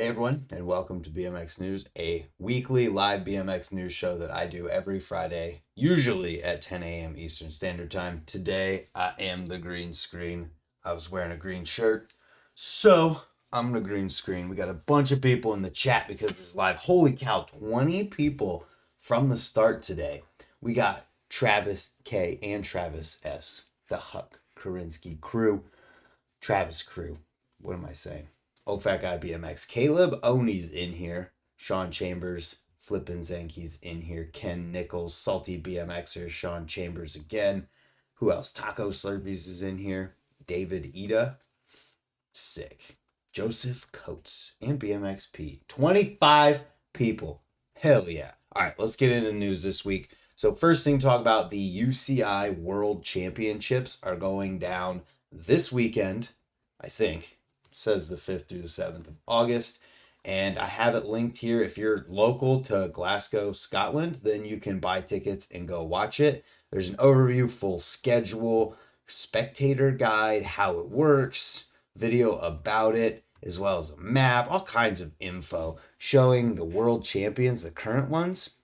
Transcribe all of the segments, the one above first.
everyone, and welcome to BMX News, a weekly live BMX news show that I do every Friday, usually at 10 a.m. Eastern Standard Time. Today, I am the green screen. I was wearing a green shirt, so I'm the green screen. We got a bunch of people in the chat because this is live. Holy cow, 20 people from the start today. We got Travis K and Travis S, the Huck Karinsky crew. Travis crew. What am I saying? Old Fat Guy BMX. Caleb Oney's in here. Sean Chambers, Flippin' Zanke's in here. Ken Nichols, Salty BMXer. Sean Chambers again. Who else? Taco Slurpees is in here. David Ida. Sick. Joseph Coates and BMXP. 25 people. Hell yeah. All right, let's get into news this week. So first thing to talk about, the UCI World Championships are going down this weekend, I think. It says the 5th through the 7th of August. And I have it linked here. If you're local to Glasgow, Scotland, then you can buy tickets and go watch it. There's an overview, full schedule, spectator guide, how it works, video about it, as well as a map, all kinds of info showing the world champions, the current ones.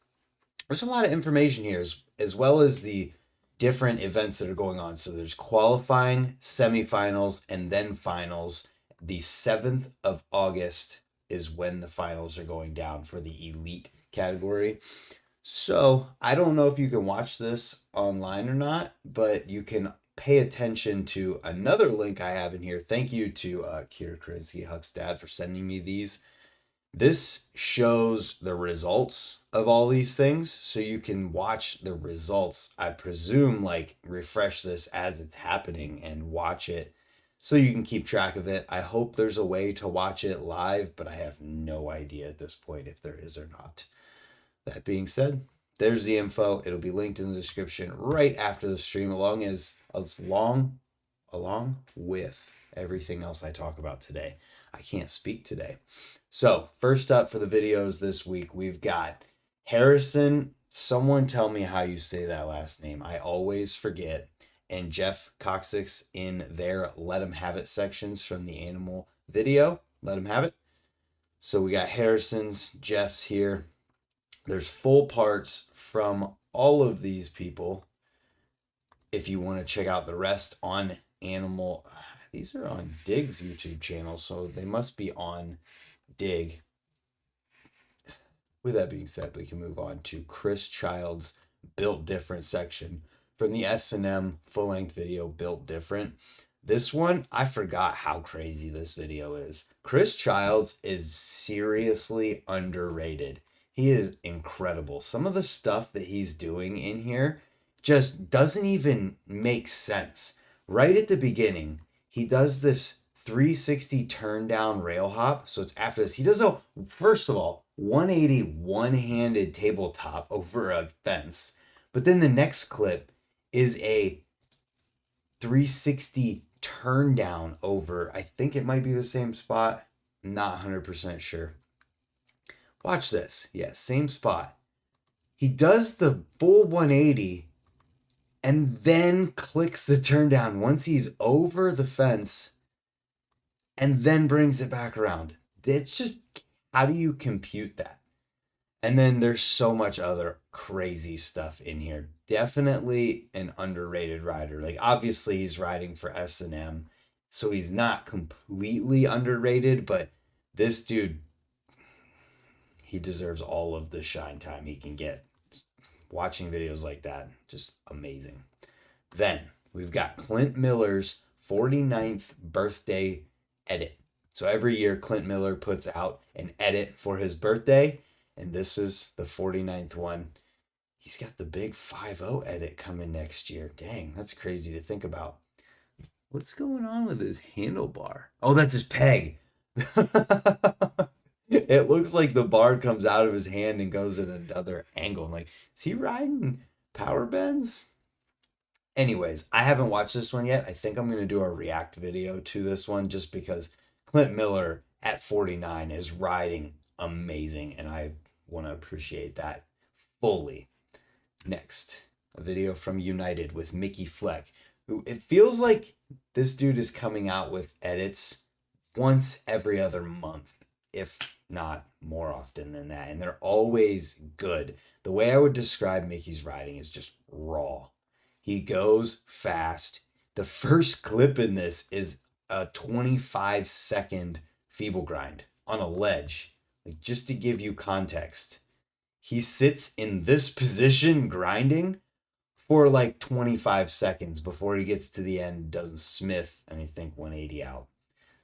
There's a lot of information here, as well as the different events that are going on. So there's qualifying, semifinals, and then finals. The 7th of August is when the finals are going down for the elite category. So I don't know if you can watch this online or not, but you can pay attention to another link I have in here. Thank you to Kira Karinsky, Huck's dad, for sending me these. This shows the results of all these things, so you can watch the results. I presume, like, refresh this as it's happening and watch it so you can keep track of it. I hope there's a way to watch it live, but I have no idea at this point if there is or not. That being said, there's the info. It'll be linked in the description right after the stream, along with everything else I talk about today. I can't speak today. So first up for the videos this week, we've got Harrison. Someone tell me how you say that last name. I always forget. And Jeff Coccyx in their Let 'em Have It sections from the animal video. Let 'em have it. So we got Harrison's, Jeff's here. There's full parts from all of these people. If you want to check out the rest on Animal, these are on Dig's YouTube channel, so they must be on Dig. With that being said, we can move on to Chris Child's Built Different section from the S&M full-length video, Built Different. This one, I forgot how crazy this video is. Chris Childs is seriously underrated. He is incredible. Some of the stuff that he's doing in here just doesn't even make sense. Right at the beginning, he does this 360 turn down rail hop. So it's after this. He does a, first of all, 180 one-handed tabletop over a fence. But then the next clip is a 360 turn down over, I think it might be the same spot. Not 100% sure. Watch this. Yes, same spot. He does the full 180 and then clicks the turn down once he's over the fence and then brings it back around. It's just, how do you compute that? And then there's so much other crazy stuff in here. Definitely an underrated rider. Like, obviously he's riding for S&M, so he's not completely underrated, but this dude, he deserves all of the shine time he can get. Watching videos like that, just amazing. Then we've got Clint Miller's 49th birthday edit. So every year Clint Miller puts out an edit for his birthday, and this is the 49th one. He's got the big 5-0 edit coming next year. Dang, that's crazy to think about. What's going on with his handlebar? Oh, that's his peg. It looks like the bar comes out of his hand and goes in another angle. I'm like, is he riding power bends? Anyways, I haven't watched this one yet. I think I'm going to do a react video to this one just because Clint Miller at 49 is riding amazing, and I want to appreciate that fully. Next, a video from United with Mickey Fleck, who it feels like this dude is coming out with edits once every other month, if not more often than that. And they're always good. The way I would describe Mickey's riding is just raw. He goes fast. The first clip in this is a 25-second feeble grind on a ledge. Like, just to give you context, he sits in this position grinding for like 25 seconds before he gets to the end, doesn't Smith, and I think 180 out.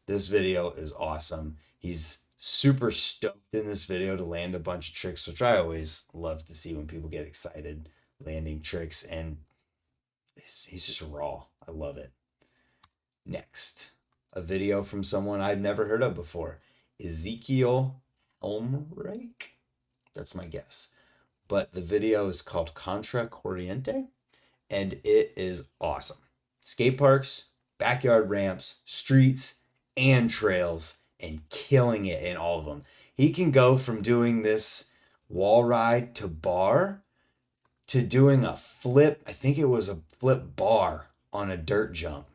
This video is awesome. He's super stoked in this video to land a bunch of tricks, which I always love to see when people get excited landing tricks, and he's just raw. I love it. Next, a video from someone I've never heard of before, Ezekiel Helmreich. That's my guess. But the video is called Contra Corriente, and it is awesome. Skate parks, backyard ramps, streets, and trails, and killing it in all of them. He can go from doing this wall ride to bar to doing a flip. I think it was a flip bar on a dirt jump.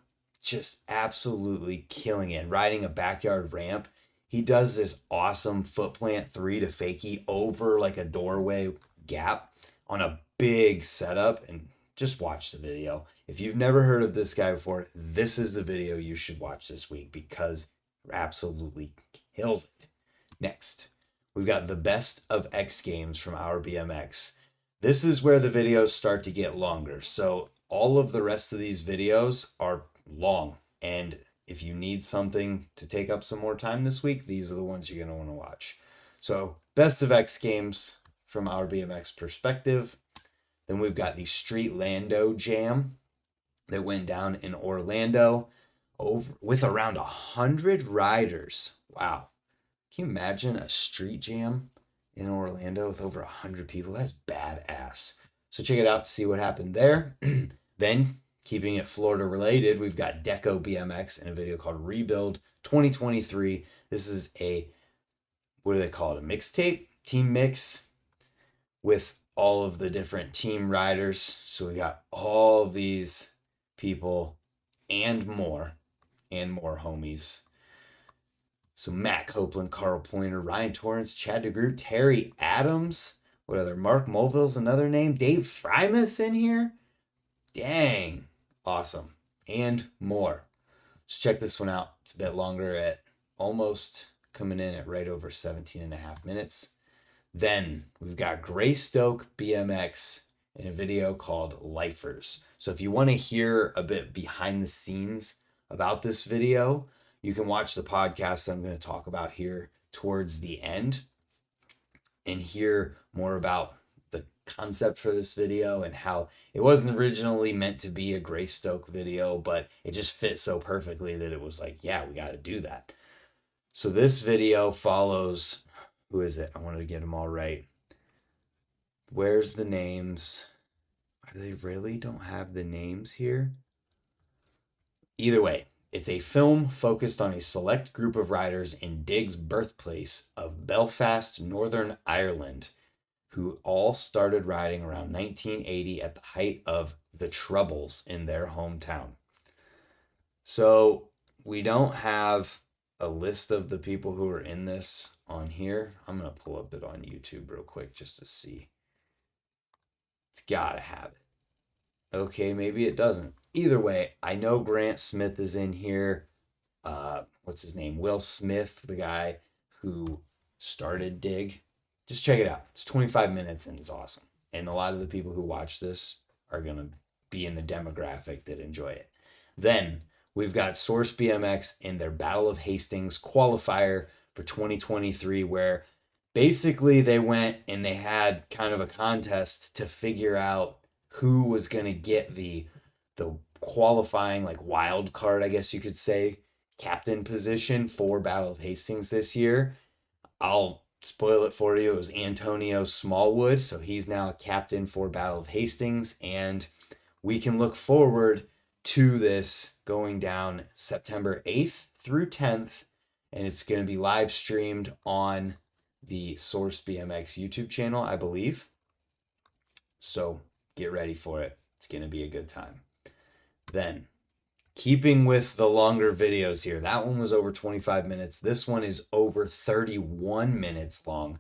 Just absolutely killing it. And riding a backyard ramp, he does this awesome foot plant 3 to fakie over like a doorway gap on a big setup. And just watch the video. If you've never heard of this guy before, this is the video you should watch this week because it absolutely kills it. Next, we've got the best of X Games from Our BMX. This is where the videos start to get longer. So all of the rest of these videos are long. And if you need something to take up some more time this week, these are the ones you're going to want to watch. So best of X Games from Our BMX perspective. Then we've got the Street Lando Jam that went down in Orlando with around 100 riders. Wow. Can you imagine a street jam in Orlando with over 100 people? That's badass. So check it out to see what happened there. Then, keeping it Florida related, we've got Deco BMX in a video called Rebuild 2023. This is a, what do they call it? A mixtape? Team mix with all of the different team riders. So we got all these people and more homies. So Matt Copeland, Carl Pointer, Ryan Torrance, Chad DeGroot, Terry Adams. What other? Mark Mulville's another name. Dave Frymas in here. Dang. Awesome. And more. Just check this one out. It's a bit longer at almost coming in at right over 17 and a half minutes. Then we've got Greystoke BMX in a video called Lifers. So if you want to hear a bit behind the scenes about this video, you can watch the podcast that I'm going to talk about here towards the end and hear more about the concept for this video and how it wasn't originally meant to be a Greystoke video, but it just fit so perfectly that it was like, yeah, we got to do that. So this video follows, who is it? I wanted to get them all right. Where's the names? They really don't have the names here. Either way, it's a film focused on a select group of riders in Dig's birthplace of Belfast, Northern Ireland, who all started riding around 1980 at the height of the Troubles in their hometown. So we don't have a list of the people who are in this on here. I'm going to pull up it on YouTube real quick just to see. It's got to have it. Okay, maybe it doesn't. Either way, I know Grant Smith is in here. What's his name? Will Smith, the guy who started Dig. Just check it out. It's 25 minutes and it's awesome. And a lot of the people who watch this are going to be in the demographic that enjoy it. Then we've got Source BMX in their Battle of Hastings qualifier for 2023, where basically they went and they had kind of a contest to figure out who was going to get the qualifying, like, wild card, I guess you could say, captain position for Battle of Hastings this year. I'll spoil it for you. It was Antonio Smallwood, so he's now a captain for Battle of Hastings, and we can look forward to this going down September 8th through 10th, and it's going to be live streamed on the Source BMX YouTube channel, I believe. So get ready for it. It's going to be a good time. Then Keeping with the longer videos here, that one was over 25 minutes. This one is over 31 minutes long,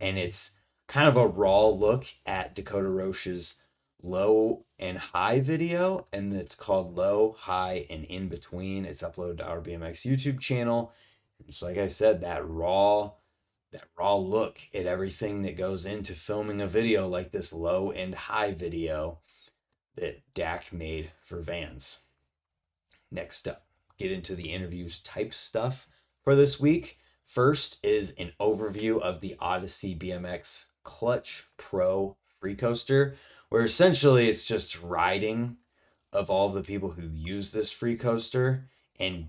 and it's kind of a raw look at Dakota Roche's low and high video, and it's called Low, High, and In Between. It's uploaded to our BMX YouTube channel. It's like I said, that raw look at everything that goes into filming a video like this low and high video that Dak made for Vans. Next up, get into the interviews type stuff for this week. First is an overview of the Odyssey BMX Clutch Pro Free Coaster, where essentially it's just riding of all the people who use this free coaster and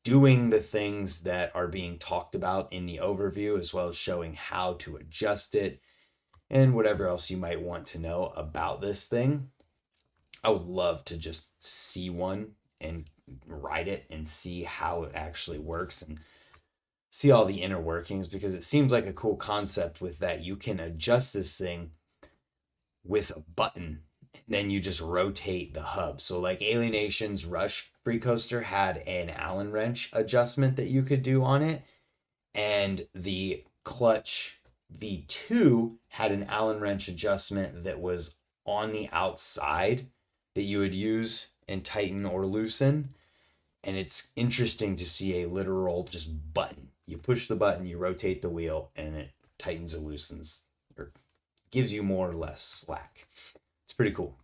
doing the things that are being talked about in the overview, as well as showing how to adjust it and whatever else you might want to know about this thing. I would love to just see one and ride it and see how it actually works and see all the inner workings, because it seems like a cool concept with that you can adjust this thing with a button and then you just rotate the hub. So like Alienation's Rush Free Coaster had an Allen wrench adjustment that you could do on it, and the Clutch V2 had an Allen wrench adjustment that was on the outside that you would use and tighten or loosen. And it's interesting to see a literal just button. You push the button, you rotate the wheel, and it tightens or loosens or gives you more or less slack. It's pretty cool.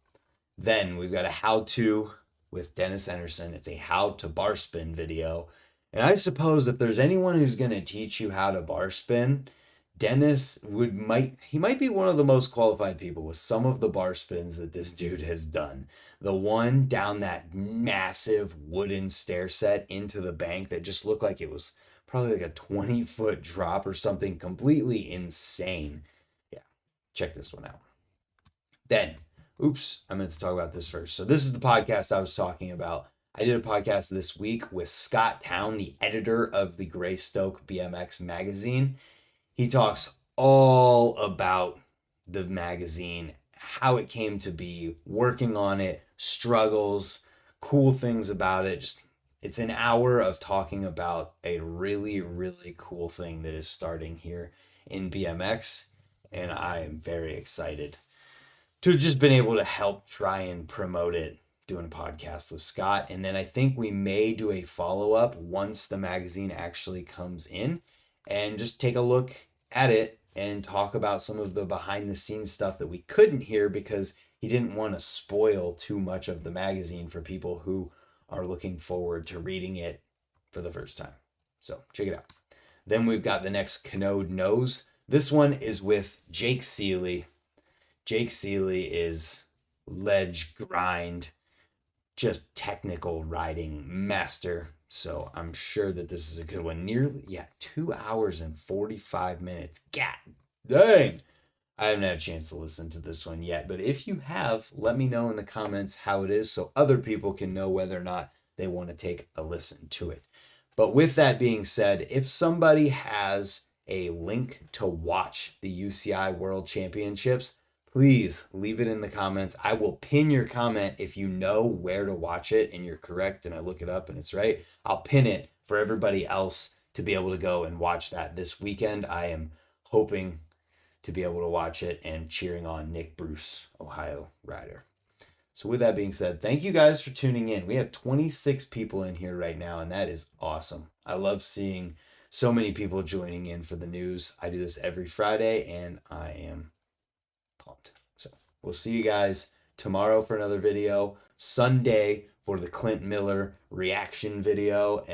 Then we've got a how-to with Dennis Anderson. It's a how to bar spin video. And I suppose if there's anyone who's going to teach you how to bar spin, Dennis might be one of the most qualified people with some of the bar spins that this dude has done. The one down that massive wooden stair set into the bank that just looked like it was probably like a 20-foot drop or something completely insane. Yeah, check this one out. Then, I meant to talk about this first. So this is the podcast I was talking about. I did a podcast this week with Scott Town, the editor of the Greystoke BMX magazine. He talks all about the magazine, how it came to be, working on it, struggles, cool things about it. Just it's an hour of talking about a really, really cool thing that is starting here in BMX, and I am very excited to have just been able to help try and promote it, doing a podcast with Scott. And then I think we may do a follow-up once the magazine actually comes in and just take a look at it and talk about some of the behind the scenes stuff that we couldn't hear because he didn't want to spoil too much of the magazine for people who are looking forward to reading it for the first time. So check it out. Then we've got the next Canode Knows. This one is with Jake Seeley. Jake Seeley is ledge grind, just technical riding master. So I'm sure that this is a good one. 2 hours and 45 minutes. God dang. I haven't had a chance to listen to this one yet, but if you have, let me know in the comments how it is so other people can know whether or not they want to take a listen to it. But with that being said, if somebody has a link to watch the UCI World Championships, please leave it in the comments. I will pin your comment if you know where to watch it and you're correct and I look it up and it's right. I'll pin it for everybody else to be able to go and watch that this weekend. I am hoping to be able to watch it and cheering on Nick Bruce, Ohio rider. So with that being said, thank you guys for tuning in. We have 26 people in here right now, and that is awesome. I love seeing so many people joining in for the news. I do this every Friday, and I am pumped. So we'll see you guys tomorrow for another video, Sunday for the Clint Miller reaction video.